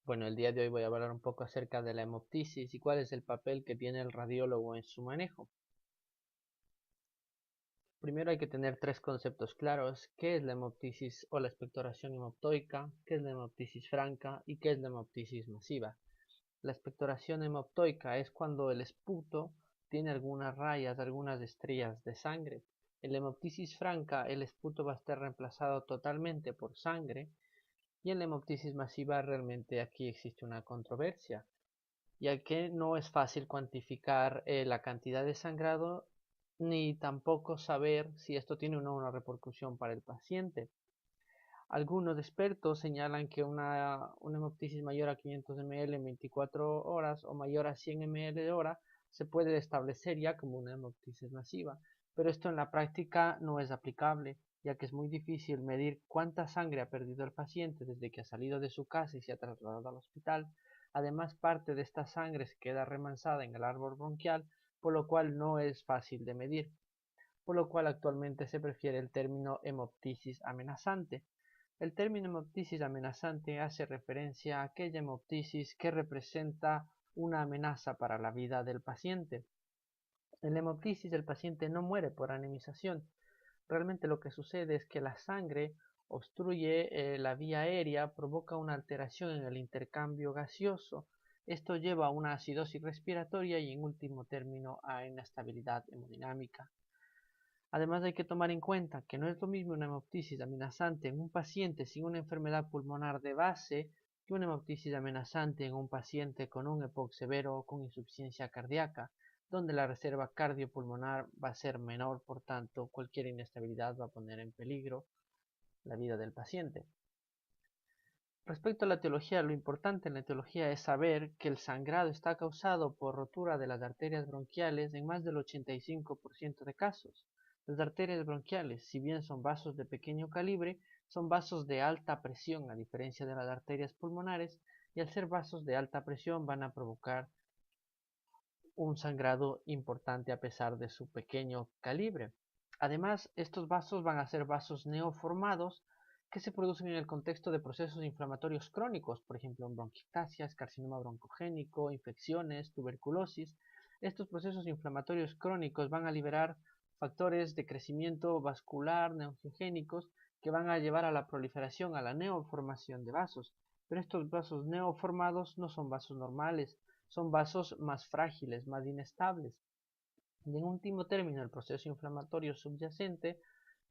Bueno, el día de hoy voy a hablar un poco acerca de la hemoptisis y cuál es el papel que tiene el radiólogo en su manejo. Primero hay que tener tres conceptos claros: qué es la hemoptisis o la expectoración hemoptoica, qué es la hemoptisis franca y qué es la hemoptisis masiva. La expectoración hemoptoica es cuando el esputo tiene algunas rayas, algunas estrellas de sangre. En la hemoptisis franca el esputo va a estar reemplazado totalmente por sangre, y en la hemoptisis masiva realmente aquí existe una controversia, ya que no es fácil cuantificar la cantidad de sangrado ni tampoco saber si esto tiene o no una repercusión para el paciente. Algunos expertos señalan que una hemoptisis mayor a 500 ml en 24 horas o mayor a 100 ml de hora se puede establecer ya como una hemoptisis masiva, pero esto en la práctica no es aplicable, ya que es muy difícil medir cuánta sangre ha perdido el paciente desde que ha salido de su casa y se ha trasladado al hospital. Además, parte de esta sangre se queda remansada en el árbol bronquial, por lo cual no es fácil de medir, por lo cual actualmente se prefiere el término hemoptisis amenazante. El término hemoptisis amenazante hace referencia a aquella hemoptisis que representa una amenaza para la vida del paciente. En la hemoptisis el paciente no muere por anemización. Realmente lo que sucede es que la sangre obstruye la vía aérea, provoca una alteración en el intercambio gaseoso. Esto lleva a una acidosis respiratoria y en último término a inestabilidad hemodinámica. Además hay que tomar en cuenta que no es lo mismo una hemoptisis amenazante en un paciente sin una enfermedad pulmonar de base que una hemoptisis amenazante en un paciente con un EPOC severo o con insuficiencia cardíaca, donde la reserva cardiopulmonar va a ser menor, por tanto cualquier inestabilidad va a poner en peligro la vida del paciente. Respecto a la etiología, lo importante en la etiología es saber que el sangrado está causado por rotura de las arterias bronquiales en más del 85% de casos. Las arterias bronquiales, si bien son vasos de pequeño calibre, son vasos de alta presión a diferencia de las arterias pulmonares, y al ser vasos de alta presión van a provocar un sangrado importante a pesar de su pequeño calibre. Además, estos vasos van a ser vasos neoformados que se producen en el contexto de procesos inflamatorios crónicos, por ejemplo, en bronquiectasias, carcinoma broncogénico, infecciones, tuberculosis. Estos procesos inflamatorios crónicos van a liberar factores de crecimiento vascular neoangiogénicos que van a llevar a la proliferación, a la neoformación de vasos. Pero estos vasos neoformados no son vasos normales, son vasos más frágiles, más inestables. Y en último término, el proceso inflamatorio subyacente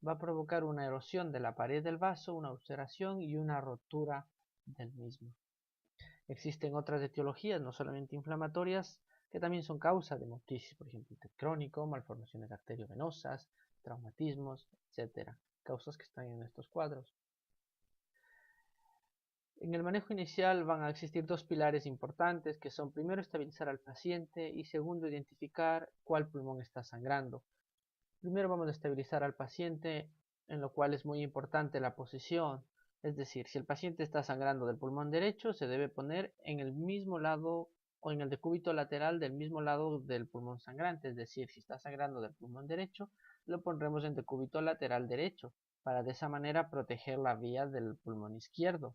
va a provocar una erosión de la pared del vaso, una ulceración y una rotura del mismo. Existen otras etiologías, no solamente inflamatorias, que también son causa de hemoptisis, por ejemplo, crónico, malformaciones arteriovenosas, traumatismos, etcétera, causas que están en estos cuadros. En el manejo inicial van a existir dos pilares importantes, que son primero estabilizar al paciente y segundo identificar cuál pulmón está sangrando. Primero vamos a estabilizar al paciente, en lo cual es muy importante la posición. Es decir, si el paciente está sangrando del pulmón derecho, se debe poner en el mismo lado o en el decúbito lateral del mismo lado del pulmón sangrante. Es decir, si está sangrando del pulmón derecho, lo pondremos en decúbito lateral derecho, para de esa manera proteger la vía del pulmón izquierdo.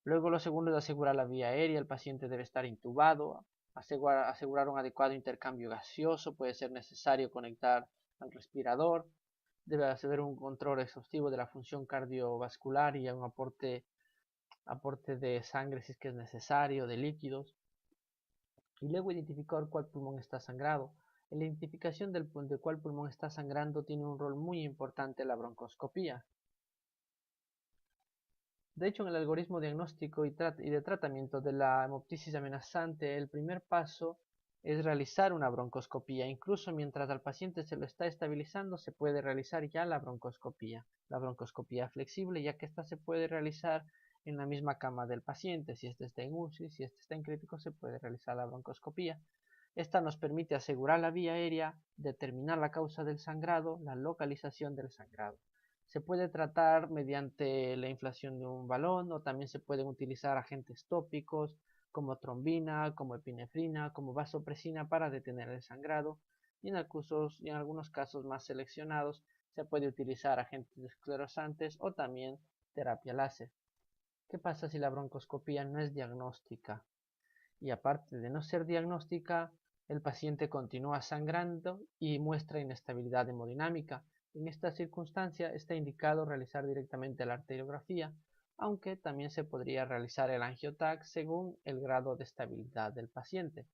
Luego lo segundo es asegurar la vía aérea. El paciente debe estar intubado, asegurar un adecuado intercambio gaseoso. Puede ser necesario conectar al respirador. Debe hacer un control exhaustivo de la función cardiovascular y un aporte de sangre si es que es necesario, de líquidos. Y luego identificar cuál pulmón está sangrado. En la identificación de cuál pulmón está sangrando tiene un rol muy importante la broncoscopía. De hecho, en el algoritmo diagnóstico y de tratamiento de la hemoptisis amenazante, el primer paso es realizar una broncoscopía. Incluso mientras al paciente se lo está estabilizando, se puede realizar ya la broncoscopía flexible, ya que esta se puede realizar en la misma cama del paciente. Si este está en UCI, si este está en crítico, se puede realizar la broncoscopía. Esta nos permite asegurar la vía aérea, determinar la causa del sangrado, la localización del sangrado. Se puede tratar mediante la inflación de un balón, o también se pueden utilizar agentes tópicos como trombina, como epinefrina, como vasopresina para detener el sangrado, y en algunos casos más seleccionados se puede utilizar agentes esclerosantes o también terapia láser. ¿Qué pasa si la broncoscopía no es diagnóstica? Y aparte de no ser diagnóstica, el paciente continúa sangrando y muestra inestabilidad hemodinámica. En esta circunstancia está indicado realizar directamente la arteriografía, aunque también se podría realizar el angioTAC según el grado de estabilidad del paciente.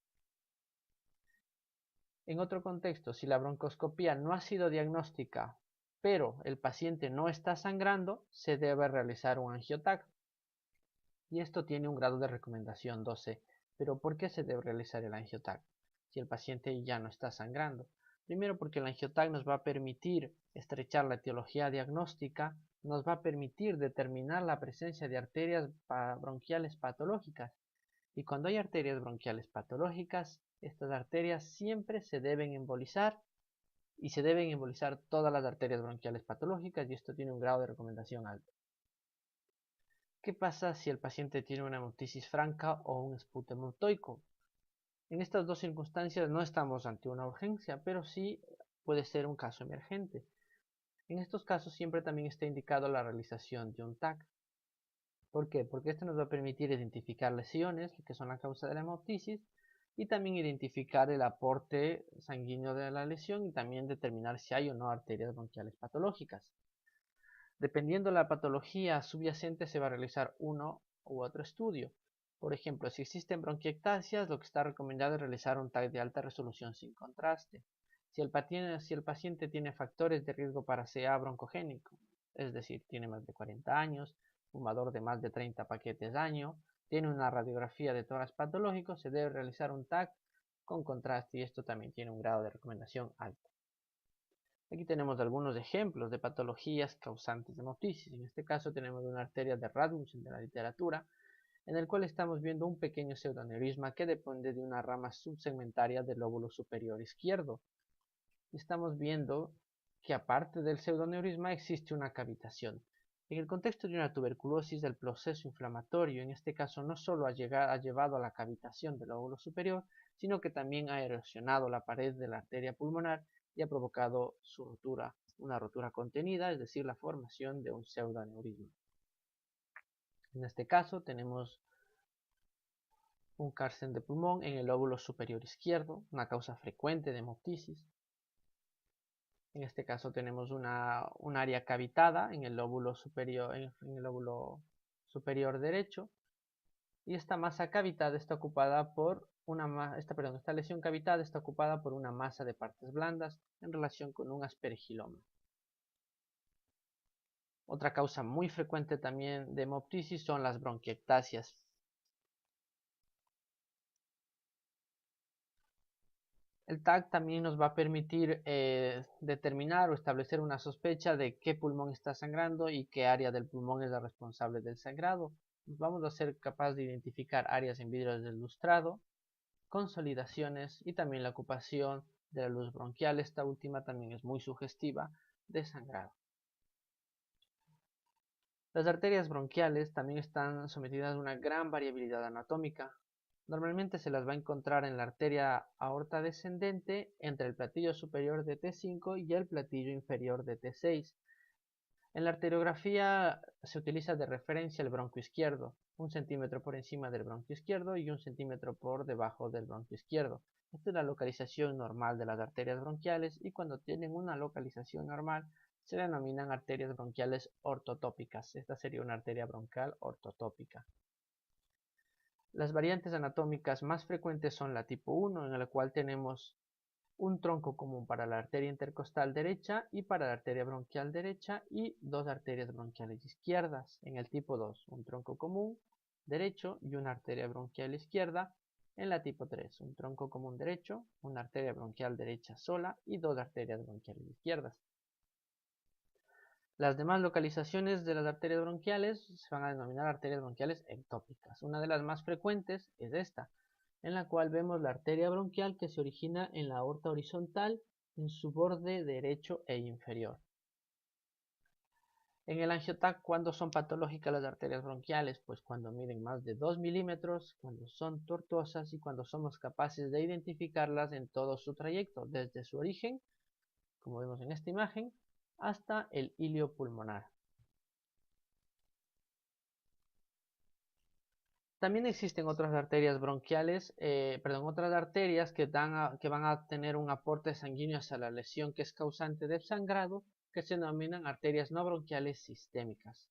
En otro contexto, si la broncoscopía no ha sido diagnóstica, pero el paciente no está sangrando, se debe realizar un angioTAC. Y esto tiene un grado de recomendación 12. Pero ¿por qué se debe realizar el angioTAC si el paciente ya no está sangrando? Primero porque el angioTAC nos va a permitir estrechar la etiología diagnóstica, nos va a permitir determinar la presencia de arterias bronquiales patológicas. Y cuando hay arterias bronquiales patológicas, estas arterias siempre se deben embolizar y se deben embolizar todas las arterias bronquiales patológicas y esto tiene un grado de recomendación alto. ¿Qué pasa si el paciente tiene una hemoptisis franca o un sputum hemoptoico? En estas dos circunstancias no estamos ante una urgencia, pero sí puede ser un caso emergente. En estos casos siempre también está indicado la realización de un TAC. ¿Por qué? Porque esto nos va a permitir identificar lesiones, que son la causa de la hemoptisis, y también identificar el aporte sanguíneo de la lesión y también determinar si hay o no arterias bronquiales patológicas. Dependiendo de la patología subyacente se va a realizar uno u otro estudio. Por ejemplo, si existen bronquiectasias, lo que está recomendado es realizar un TAC de alta resolución sin contraste. Si el paciente tiene factores de riesgo para CA broncogénico, es decir, tiene más de 40 años, fumador de más de 30 paquetes año, tiene una radiografía de tórax patológico, se debe realizar un TAC con contraste y esto también tiene un grado de recomendación alto. Aquí tenemos algunos ejemplos de patologías causantes de hemoptisis. En este caso tenemos una arteria de Rasmussen de la literatura, en el cual estamos viendo un pequeño pseudoneurisma que depende de una rama subsegmentaria del lóbulo superior izquierdo. Estamos viendo que aparte del pseudoneurisma existe una cavitación. En el contexto de una tuberculosis, el proceso inflamatorio en este caso no solo ha llevado a la cavitación del lóbulo superior, sino que también ha erosionado la pared de la arteria pulmonar y ha provocado su rotura, una rotura contenida, es decir, la formación de un pseudoneurisma. En este caso tenemos un cárcel de pulmón en el lóbulo superior izquierdo, una causa frecuente de hemoptisis. En este caso tenemos un área cavitada en el lóbulo superior, derecho, y esta masa cavitada está ocupada por esta lesión cavitada está ocupada por una masa de partes blandas en relación con un aspergiloma. Otra causa muy frecuente también de hemoptisis son las bronquiectasias. El TAC también nos va a permitir determinar o establecer una sospecha de qué pulmón está sangrando y qué área del pulmón es la responsable del sangrado. Vamos a ser capaces de identificar áreas en vidrio del lustrado, consolidaciones y también la ocupación de la luz bronquial. Esta última también es muy sugestiva de sangrado. Las arterias bronquiales también están sometidas a una gran variabilidad anatómica. Normalmente se las va a encontrar en la arteria aorta descendente entre el platillo superior de T5 y el platillo inferior de T6. En la arteriografía se utiliza de referencia el bronquio izquierdo, 1 centímetro por encima del bronquio izquierdo y 1 centímetro por debajo del bronquio izquierdo. Esta es la localización normal de las arterias bronquiales y cuando tienen una localización normal se denominan arterias bronquiales ortotópicas. Esta sería una arteria bronquial ortotópica. Las variantes anatómicas más frecuentes son la tipo 1, en la cual tenemos un tronco común para la arteria intercostal derecha y para la arteria bronquial derecha y dos arterias bronquiales izquierdas. En el tipo 2, un tronco común derecho y una arteria bronquial izquierda. En la tipo 3, un tronco común derecho, una arteria bronquial derecha sola y dos arterias bronquiales izquierdas. Las demás localizaciones de las arterias bronquiales se van a denominar arterias bronquiales ectópicas. Una de las más frecuentes es esta, en la cual vemos la arteria bronquial que se origina en la aorta horizontal en su borde derecho e inferior. En el angioTAC, ¿cuándo son patológicas las arterias bronquiales? Pues cuando miden más de 2 milímetros, cuando son tortuosas y cuando somos capaces de identificarlas en todo su trayecto, desde su origen, como vemos en esta imagen, hasta el hilio pulmonar. También existen otras arterias bronquiales, otras arterias que van a tener un aporte sanguíneo hacia la lesión que es causante del sangrado, que se denominan arterias no bronquiales sistémicas.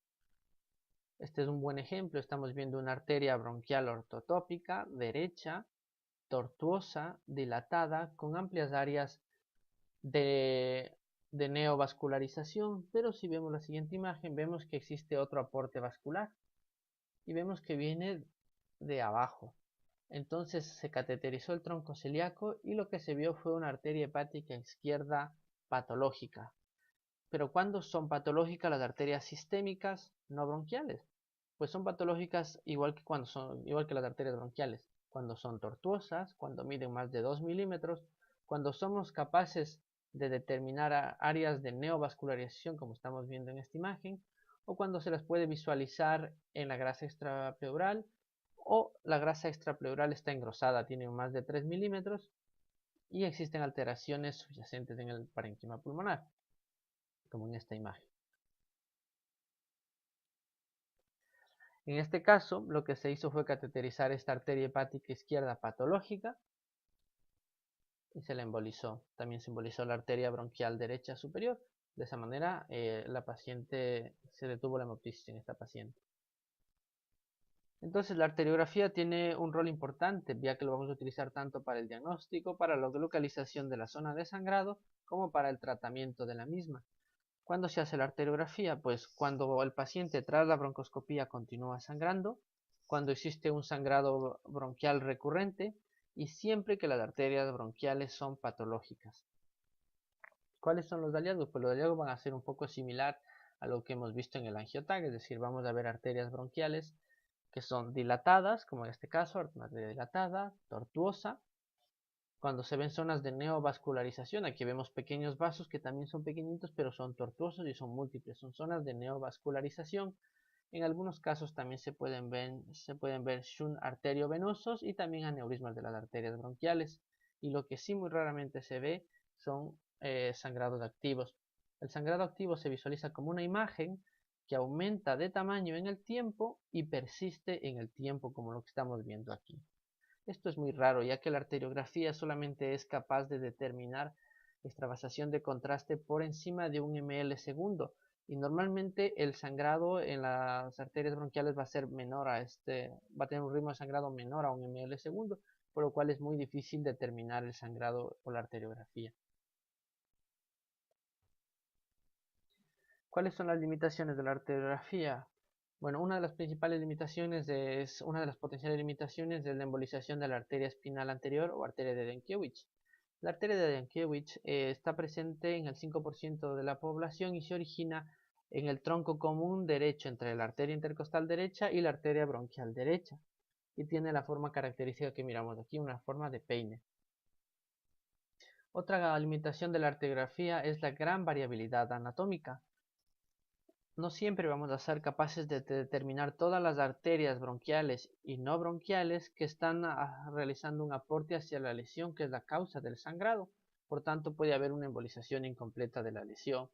Este es un buen ejemplo. Estamos viendo una arteria bronquial ortotópica, derecha, tortuosa, dilatada, con amplias áreas de neovascularización, pero si vemos la siguiente imagen, vemos que existe otro aporte vascular y vemos que viene de abajo. Entonces se cateterizó el tronco celíaco y lo que se vio fue una arteria hepática izquierda patológica. Pero ¿cuándo son patológicas las arterias sistémicas no bronquiales? Pues son patológicas igual que las arterias bronquiales, cuando son tortuosas, cuando miden más de 2 milímetros, cuando somos capaces de determinar áreas de neovascularización, como estamos viendo en esta imagen, o cuando se las puede visualizar en la grasa extrapleural, o la grasa extrapleural está engrosada, tiene más de 3 milímetros, y existen alteraciones subyacentes en el parénquima pulmonar, como en esta imagen. En este caso, lo que se hizo fue cateterizar esta arteria hepática izquierda patológica y se la embolizó. También se embolizó la arteria bronquial derecha superior. De esa manera, la paciente se detuvo la hemoptisis en esta paciente. Entonces, la arteriografía tiene un rol importante, ya que lo vamos a utilizar tanto para el diagnóstico, para la localización de la zona de sangrado, como para el tratamiento de la misma. ¿Cuándo se hace la arteriografía? Pues cuando el paciente tras la broncoscopía continúa sangrando, cuando existe un sangrado bronquial recurrente y siempre que las arterias bronquiales son patológicas. ¿Cuáles son los hallazgos? Pues los hallazgos van a ser un poco similar a lo que hemos visto en el angiotag, es decir, vamos a ver arterias bronquiales que son dilatadas, como en este caso, una arteria dilatada, tortuosa. Cuando se ven zonas de neovascularización, aquí vemos pequeños vasos que también son pequeñitos, pero son tortuosos y son múltiples. Son zonas de neovascularización. En algunos casos también se pueden ver shunt arteriovenosos y también aneurismas de las arterias bronquiales. Y lo que sí muy raramente se ve son sangrados activos. El sangrado activo se visualiza como una imagen que aumenta de tamaño en el tiempo y persiste en el tiempo, como lo que estamos viendo aquí. Esto es muy raro, ya que la arteriografía solamente es capaz de determinar extravasación de contraste por encima de 1 ml segundo, y normalmente el sangrado en las arterias bronquiales va a ser menor va a tener un ritmo de sangrado menor a 1 ml segundo, por lo cual es muy difícil determinar el sangrado por la arteriografía. ¿Cuáles son las limitaciones de la arteriografía? Bueno, una de las principales limitaciones una de las potenciales limitaciones es la embolización de la arteria espinal anterior o arteria de Denkiewicz. La arteria de Denkiewicz está presente en el 5% de la población y se origina en el tronco común derecho entre la arteria intercostal derecha y la arteria bronquial derecha y tiene la forma característica que miramos aquí, una forma de peine. Otra limitación de la arteriografía es la gran variabilidad anatómica. No siempre vamos a ser capaces de determinar todas las arterias bronquiales y no bronquiales que están realizando un aporte hacia la lesión que es la causa del sangrado. Por tanto, puede haber una embolización incompleta de la lesión.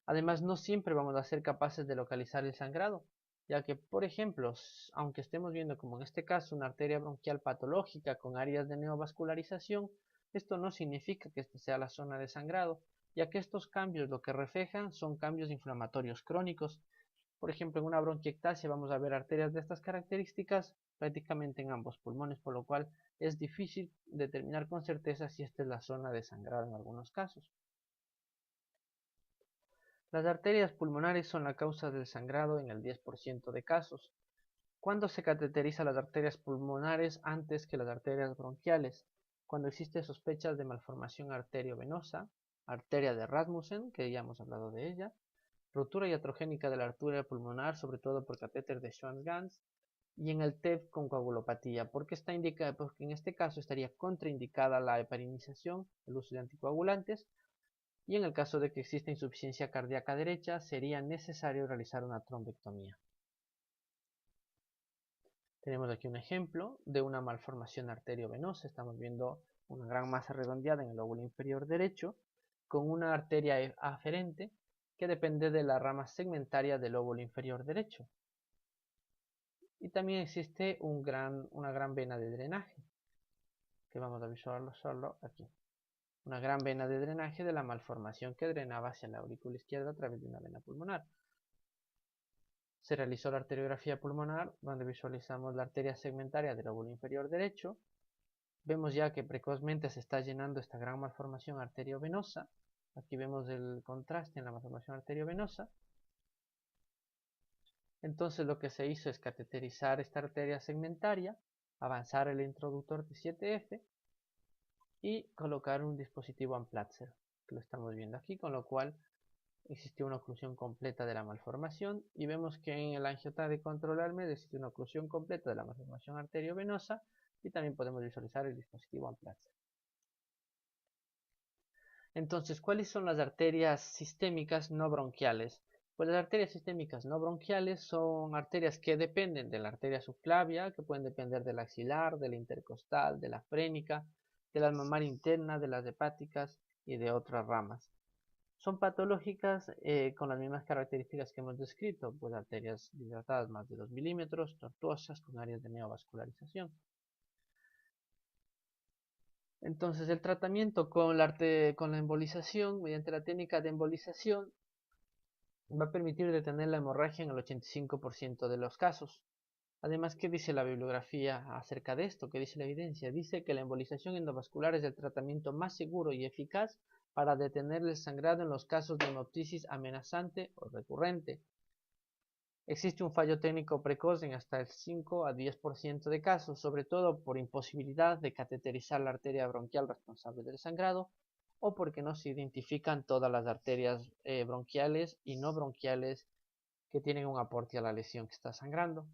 Además, no siempre vamos a ser capaces de localizar el sangrado, ya que, por ejemplo, aunque estemos viendo como en este caso una arteria bronquial patológica con áreas de neovascularización, esto no significa que esta sea la zona de sangrado, ya que estos cambios lo que reflejan son cambios inflamatorios crónicos. Por ejemplo, en una bronquiectasia vamos a ver arterias de estas características prácticamente en ambos pulmones, por lo cual es difícil determinar con certeza si esta es la zona de sangrado en algunos casos. Las arterias pulmonares son la causa del sangrado en el 10% de casos. ¿Cuándo se cateteriza las arterias pulmonares antes que las arterias bronquiales? Cuando existe sospechas de malformación arteriovenosa, arteria de Rasmussen, que ya hemos hablado de ella, rotura iatrogénica de la arteria pulmonar, sobre todo por catéter de Schwann-Ganz, y en el TEV con coagulopatía, porque en este caso estaría contraindicada la heparinización, el uso de anticoagulantes, y en el caso de que exista insuficiencia cardíaca derecha, sería necesario realizar una trombectomía. Tenemos aquí un ejemplo de una malformación arteriovenosa. Estamos viendo una gran masa redondeada en el lóbulo inferior derecho, con una arteria aferente que depende de la rama segmentaria del lóbulo inferior derecho. Y también existe una gran vena de drenaje, que vamos a visualizarlo aquí. Una gran vena de drenaje de la malformación que drenaba hacia la aurícula izquierda a través de una vena pulmonar. Se realizó la arteriografía pulmonar, donde visualizamos la arteria segmentaria del lóbulo inferior derecho. Vemos ya que precozmente se está llenando esta gran malformación arteriovenosa. Aquí vemos el contraste en la malformación arteriovenosa. Entonces lo que se hizo es cateterizar esta arteria segmentaria, avanzar el introductor de 7F y colocar un dispositivo Amplatzer, que lo estamos viendo aquí, con lo cual existió una oclusión completa de la malformación y vemos que en el angiograma de control ALMED existe una oclusión completa de la malformación arteriovenosa y también podemos visualizar el dispositivo Amplatzer. Entonces, ¿cuáles son las arterias sistémicas no bronquiales? Pues las arterias sistémicas no bronquiales son arterias que dependen de la arteria subclavia, que pueden depender del axilar, de la intercostal, de la frénica, de la mamaria interna, de las hepáticas y de otras ramas. Son patológicas con las mismas características que hemos descrito, pues arterias dilatadas más de 2 milímetros, tortuosas, con áreas de neovascularización. Entonces, el tratamiento con la embolización, mediante la técnica de embolización, va a permitir detener la hemorragia en el 85% de los casos. Además, ¿qué dice la bibliografía acerca de esto? ¿Qué dice la evidencia? Dice que la embolización endovascular es el tratamiento más seguro y eficaz para detener el sangrado en los casos de hemoptisis amenazante o recurrente. Existe un fallo técnico precoz en hasta el 5 a 10% de casos, sobre todo por imposibilidad de cateterizar la arteria bronquial responsable del sangrado o porque no se identifican todas las arterias bronquiales y no bronquiales que tienen un aporte a la lesión que está sangrando.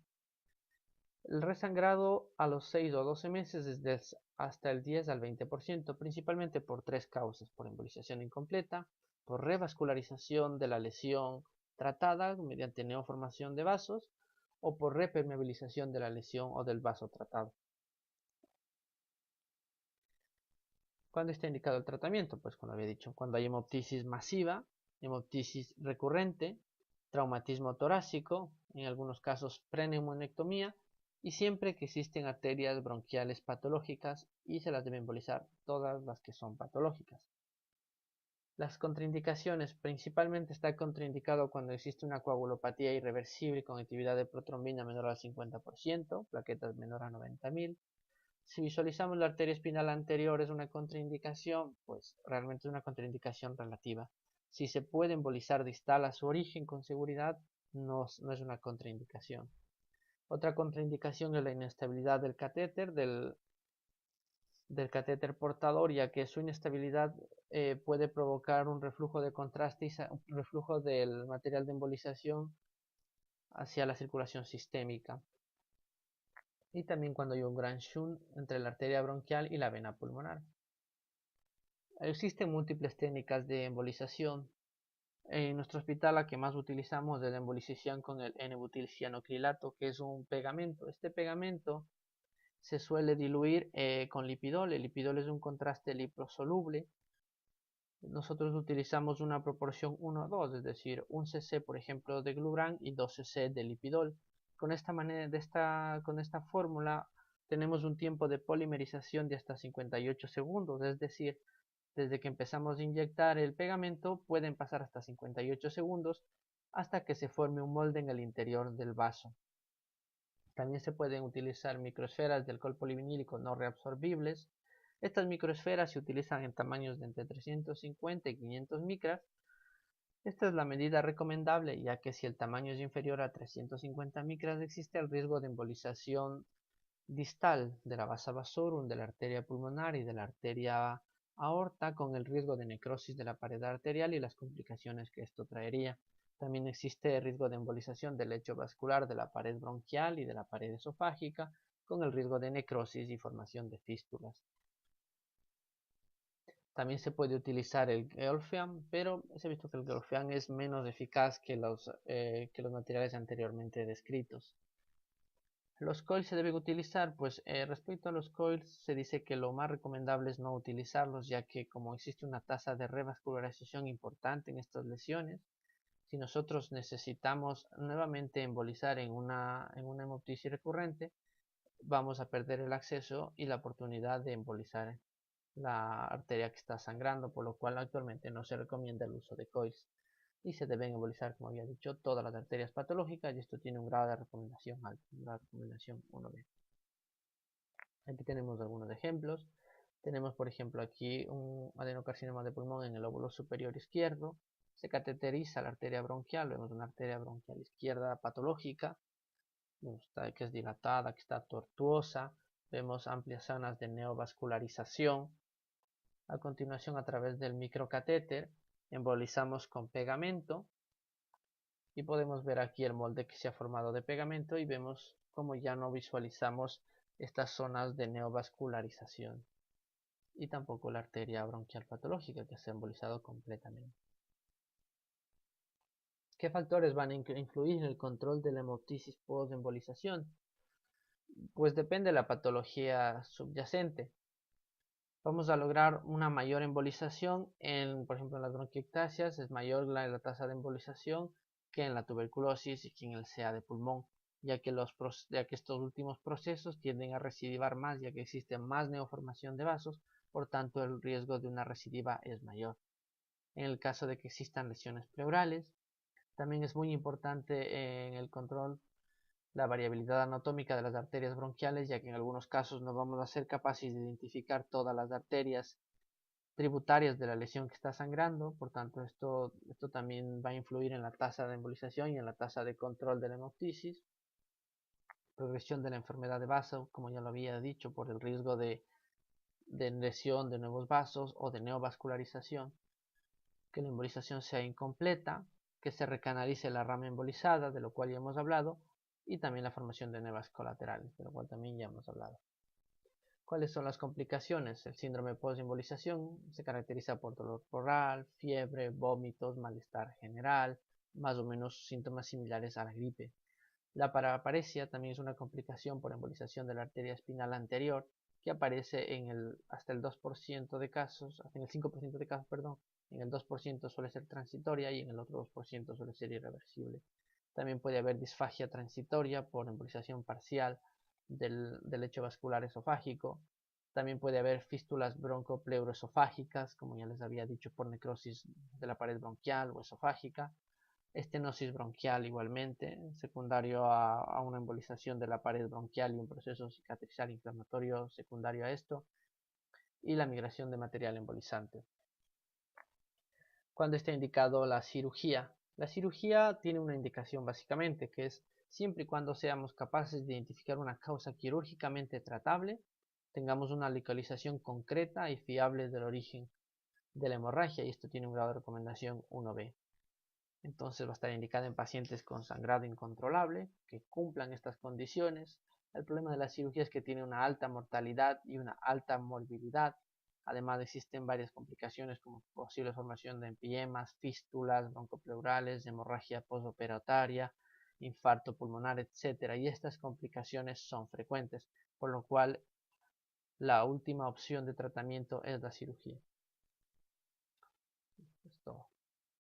El resangrado a los 6 o 12 meses es hasta el 10 al 20%, principalmente por tres causas: por embolización incompleta, por revascularización de la lesión tratada mediante neoformación de vasos o por repermeabilización de la lesión o del vaso tratado. ¿Cuándo está indicado el tratamiento? Pues como había dicho, cuando hay hemoptisis masiva, hemoptisis recurrente, traumatismo torácico, en algunos casos preneumonectomía, y siempre que existen arterias bronquiales patológicas y se las debe embolizar todas las que son patológicas. Las contraindicaciones: principalmente está contraindicado cuando existe una coagulopatía irreversible con actividad de protrombina menor al 50%, plaquetas menor a 90.000. Si visualizamos la arteria espinal anterior, ¿es una contraindicación? Pues realmente es una contraindicación relativa. Si se puede embolizar distal a su origen con seguridad, no es una contraindicación. Otra contraindicación es la inestabilidad del catéter, del catéter portador, ya que su inestabilidad puede provocar un reflujo de contraste y un reflujo del material de embolización hacia la circulación sistémica. Y también cuando hay un gran shunt entre la arteria bronquial y la vena pulmonar. Existen múltiples técnicas de embolización. En nuestro hospital la que más utilizamos es la embolización con el N-butilcianocrilato, que es un pegamento. Este pegamento se suele diluir con lipidol. El lipidol es un contraste liposoluble. Nosotros utilizamos una proporción 1-2, es decir, 1 cc por ejemplo de Gluran y 2 cc de lipidol. Con esta fórmula tenemos un tiempo de polimerización de hasta 58 segundos, es decir, desde que empezamos a inyectar el pegamento pueden pasar hasta 58 segundos hasta que se forme un molde en el interior del vaso. También se pueden utilizar microesferas de alcohol polivinílico no reabsorbibles. Estas microesferas se utilizan en tamaños de entre 350 y 500 micras. Esta es la medida recomendable, ya que si el tamaño es inferior a 350 micras existe el riesgo de embolización distal de la vasa vasorum, de la arteria pulmonar y de la arteria aorta, con el riesgo de necrosis de la pared arterial y las complicaciones que esto traería. También existe el riesgo de embolización del lecho vascular de la pared bronquial y de la pared esofágica, con el riesgo de necrosis y formación de fístulas. También se puede utilizar el Gelfeam, pero se ha visto que el Gelfeam es menos eficaz que los materiales anteriormente descritos. ¿Los coils se deben utilizar? Pues respecto a los coils se dice que lo más recomendable es no utilizarlos, ya que como existe una tasa de revascularización importante en estas lesiones, Si nosotros necesitamos nuevamente embolizar en una hemoptisis recurrente, vamos a perder el acceso y la oportunidad de embolizar la arteria que está sangrando, por lo cual actualmente no se recomienda el uso de coils y se deben embolizar, como había dicho, todas las arterias patológicas, y esto tiene un grado de recomendación alto, un grado de recomendación 1B. Aquí tenemos algunos ejemplos. Tenemos, por ejemplo, aquí un adenocarcinoma de pulmón en el lóbulo superior izquierdo. Se cateteriza la arteria bronquial. Vemos una arteria bronquial izquierda patológica, que es dilatada, que está tortuosa. Vemos amplias zonas de neovascularización. A continuación, a través del microcatéter, embolizamos con pegamento. Y podemos ver aquí el molde que se ha formado de pegamento y vemos como ya no visualizamos estas zonas de neovascularización y tampoco la arteria bronquial patológica que se ha embolizado completamente. ¿Qué factores van a influir en el control de la hemoptisis post-embolización? Pues depende de la patología subyacente. Vamos a lograr una mayor embolización por ejemplo, en las bronquiectasias es mayor la tasa de embolización que en la tuberculosis y que en el CA de pulmón, ya que estos últimos procesos tienden a recidivar más, ya que existe más neoformación de vasos, por tanto el riesgo de una recidiva es mayor. En el caso de que existan lesiones pleurales, también es muy importante en el control la variabilidad anatómica de las arterias bronquiales, ya que en algunos casos no vamos a ser capaces de identificar todas las arterias tributarias de la lesión que está sangrando, por tanto esto también va a influir en la tasa de embolización y en la tasa de control de la hemoptisis. Progresión de la enfermedad de vaso, como ya lo había dicho, por el riesgo de lesión de nuevos vasos o de neovascularización, que la embolización sea incompleta, que se recanalice la rama embolizada, de lo cual ya hemos hablado, y también la formación de nevas colaterales, de lo cual también ya hemos hablado. ¿Cuáles son las complicaciones? El síndrome post-embolización se caracteriza por dolor oral, fiebre, vómitos, malestar general, más o menos síntomas similares a la gripe. La paraparesia también es una complicación por embolización de la arteria espinal anterior que aparece hasta el 2% de casos, hasta en el 5% de casos, perdón, en el 2% suele ser transitoria y en el otro 2% suele ser irreversible. También puede haber disfagia transitoria por embolización parcial del lecho vascular esofágico. También puede haber fístulas broncopleuroesofágicas, como ya les había dicho, por necrosis de la pared bronquial o esofágica. Estenosis bronquial igualmente, secundario a una embolización de la pared bronquial y un proceso cicatrizal inflamatorio secundario a esto. Y la migración de material embolizante. ¿Cuándo está indicado la cirugía? La cirugía tiene una indicación básicamente, que es siempre y cuando seamos capaces de identificar una causa quirúrgicamente tratable, tengamos una localización concreta y fiable del origen de la hemorragia, y esto tiene un grado de recomendación 1B. Entonces va a estar indicada en pacientes con sangrado incontrolable, que cumplan estas condiciones. El problema de la cirugía es que tiene una alta mortalidad y una alta morbilidad. Además existen varias complicaciones como posible formación de empiemas, fístulas, broncopleurales, hemorragia postoperatoria, infarto pulmonar, etc. Y estas complicaciones son frecuentes, por lo cual la última opción de tratamiento es la cirugía.